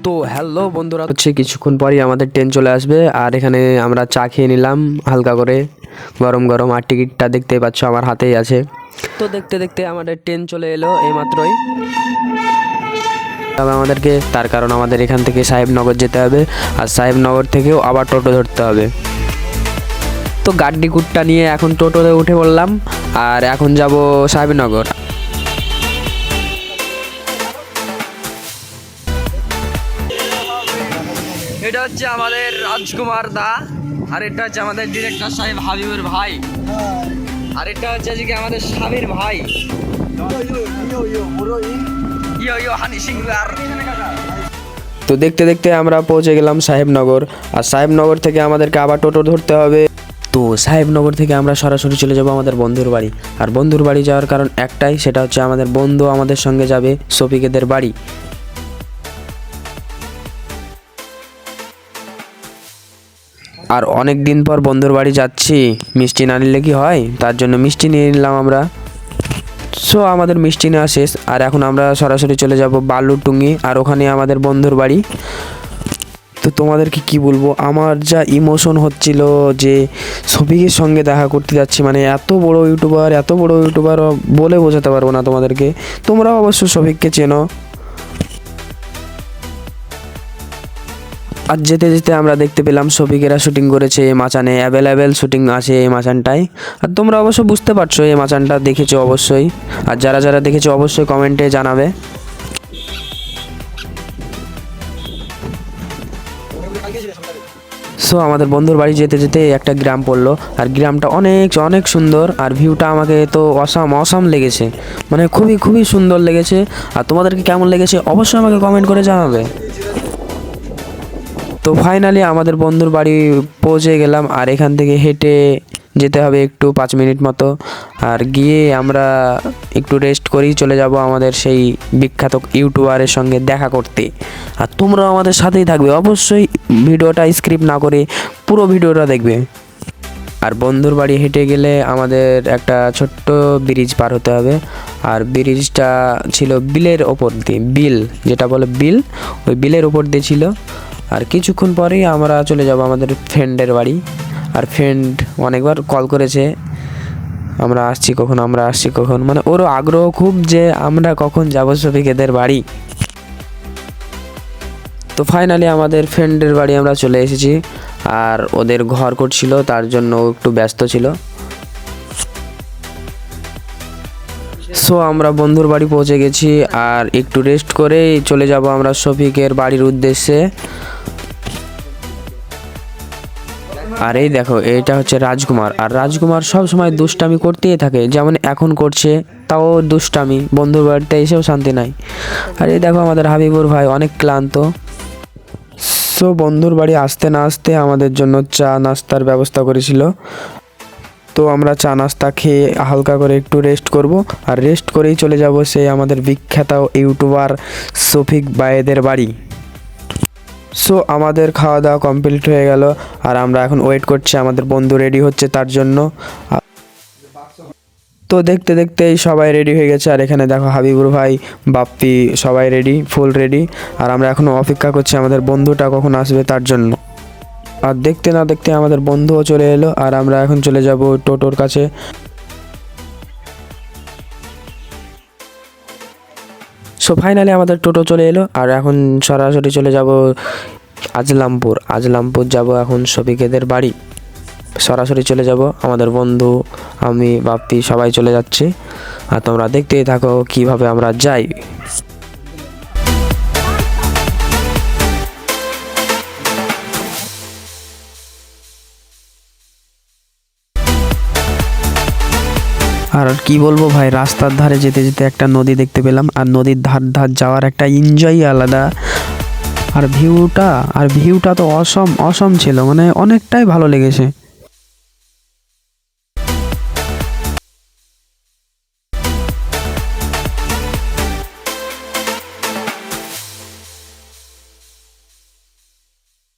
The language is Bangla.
তো হ্যালো বন্ধুরা, হচ্ছে কিছুক্ষণ পরই আমাদের ট্রেন চলে আসবে। আর এখানে আমরা চা খেয়ে নিলাম হালকা করে, গরম গরম। আর টিকিটটা দেখতেই পাচ্ছ আমার হাতেই আছে। তো দেখতে দেখতে আমাদের ট্রেন চলে এলো এইমাত্রই। তবে আমাদেরকে, তার কারণ আমাদের এখান থেকে সাহেবনগর যেতে হবে, আর সাহেবনগর থেকেও আবার টোটো ধরতে হবে। তো গাড়ি কুটটা নিয়ে এখন টোটোতে উঠে পড়লাম, আর এখন যাব সাহেবনগর। এটা হচ্ছে আমাদের রাজকুমার দা, আর এটা হচ্ছে আমাদের ডিরেক্টর সাহেব হাবিবুর ভাই, আর এটা হচ্ছে আজকে আমাদের স্বামীর ভাই হানি সিংহার। তো দেখতে দেখতে আমরা পৌঁছে গেলাম সাহেবনগর, আর সাহেবনগর থেকে আমাদেরকে আবার টোটো ধরতে হবে। তো সাহেবনগর থেকে আমরা সরাসরি চলে যাব আমাদের বন্ধুর বাড়ি। আর বন্ধুর বাড়ি যাওয়ার কারণ একটাই, সেটা হচ্ছে আমাদের বন্ধু আমাদের সঙ্গে যাবে শফিকেদের বাড়ি। আর অনেক দিন পর বন্ধুর বাড়ি যাচ্ছি, মিষ্টি না নিলে কি হয়, তার জন্য মিষ্টি নিয়ে নিলাম আমরা। সো আমাদের মিষ্টি নেওয়া শেষ, আর এখন আমরা সরাসরি চলে যাব বালুরটুঙ্গি, আর ওখানে আমাদের বন্ধুর বাড়ি। তো তোমাদেরকে কি বলবো, আমার যা ইমোশন হচ্ছিল যে শফিকের সঙ্গে দেখা করতে যাচ্ছি, মানে এত বড় ইউটিউবার বলে বোঝাতে পারবো না তোমাদেরকে। তোমরাও অবশ্য শফিককে চেনো। আর যেতে যেতে আমরা দেখতে পেলাম শফিকেরা শুটিং করেছে এই মাচানে, অ্যাভেলেবেল শুটিং আছে এই মাচানটায়। আর তোমরা অবশ্য বুঝতে পারছো এই মাচানটা দেখেছো অবশ্যই, আর যারা যারা দেখেছো অবশ্যই কমেন্টে জানাবে। সো আমাদের বন্ধুর বাড়ি যেতে যেতে একটা গ্রাম পড়লো, আর গ্রামটা অনেক অনেক সুন্দর, আর ভিউটা আমাকে তো অসাম লেগেছে, মানে খুবই খুবই সুন্দর লেগেছে। আর তোমাদেরকে কেমন লেগেছে অবশ্যই আমাকে কমেন্ট করে জানাবে। তো ফাইনালি আমাদের বন্ধুর বাড়ি পৌঁছে গেলাম, আর এখান থেকে হেঁটে যেতে হবে একটু 5 মিনিট মতো। আর গিয়ে আমরা একটু রেস্ট করেই চলে যাব আমাদের সেই বিখ্যাত ইউটিউবারের সঙ্গে দেখা করতে। আর তোমরাও আমাদের সাথেই থাকবে, অবশ্যই ভিডিওটা স্কিপ না করে পুরো ভিডিওটা দেখবে। আর বন্ধুর বাড়ি হেঁটে গেলে আমাদের একটা ছোট্ট ব্রিজ পার হতে হবে, আর ব্রিজটা ছিল বিলের ওপর দিয়ে, বিল যেটা বলে বিল, ওই বিলের ওপর দিয়ে ছিল। আর কিছুক্ষণ পরেই আমরা চলে যাব আমাদের ফ্রেন্ডের বাড়ি। আর ফ্রেন্ড অনেকবার কল করেছে, আমরা আসছি কখন, মানে ওরও আগ্রহ খুব যে আমরা কখন যাবো শফিকেদের বাড়ি। তো ফাইনালি আমাদের ফ্রেন্ডের বাড়ি আমরা চলে এসেছি, আর ওদের ঘর করছিল তার জন্য একটু ব্যস্ত ছিল। সো আমরা বন্ধুর বাড়ি পৌঁছে গেছি, আর একটু রেস্ট করেই চলে যাব আমরা শফিকের বাড়ির উদ্দেশ্যে। আর এই দেখো, এটা হচ্ছে রাজকুমার, আর রাজকুমার সব সময় দুষ্টামি করতেই থাকে, যেমন এখন করছে, তাও দুষ্টামি, বন্ধুর বাড়িতে এসেও শান্তি নাই। আর এই দেখো আমাদের হাবিবুর ভাই অনেক ক্লান্ত। সো বন্ধুর বাড়ি আসতে না আসতে আমাদের জন্য চা নাস্তার ব্যবস্থা করেছিল। তো আমরা চা নাস্তা খেয়ে হালকা করে একটু রেস্ট করব, আর রেস্ট করেই চলে যাব সেই আমাদের বিখ্যাত ইউটিউবার শফিক ভাইদের বাড়ি। সো আমাদের খাওয়া দাওয়া কমপ্লিট হয়ে গেল, আর আমরা এখন ওয়েট করছি আমাদের বন্ধু রেডি হচ্ছে তার জন্য। তো দেখতে দেখতেই সবাই রেডি হয়ে গেছে, আর এখানে দেখো হাবিবুর ভাই, বাপ্পি সবাই রেডি, ফুল রেডি। আর আমরা এখনও অপেক্ষা করছি আমাদের বন্ধুটা কখন আসবে তার জন্য। আর দেখতে না দেখতে আমাদের বন্ধুও চলে এলো, আর আমরা এখন চলে যাব টোটোর কাছে। সো ফাইনালি আমাদের টোটো চলে এলো, আর এখন সরাসরি চলে যাব আজলামপুর যাব এখন শফিকেদের বাড়ি। সরাসরি চলে যাব, আমাদের বন্ধু, আমি, বাপ্পি সবাই চলে যাচ্ছে। আর তোমরা দেখতেই থাকো কিভাবে আমরা যাই। আর কি বলবো ভাই, রাস্তার ধারে যেতে যেতে একটা নদী দেখতে পেলাম, আর নদীর ধার যাওয়ার একটা এনজয় আলাদা। আর ভিউটা তো অসম ছিল, মানে অনেকটাই ভালো লেগেছে।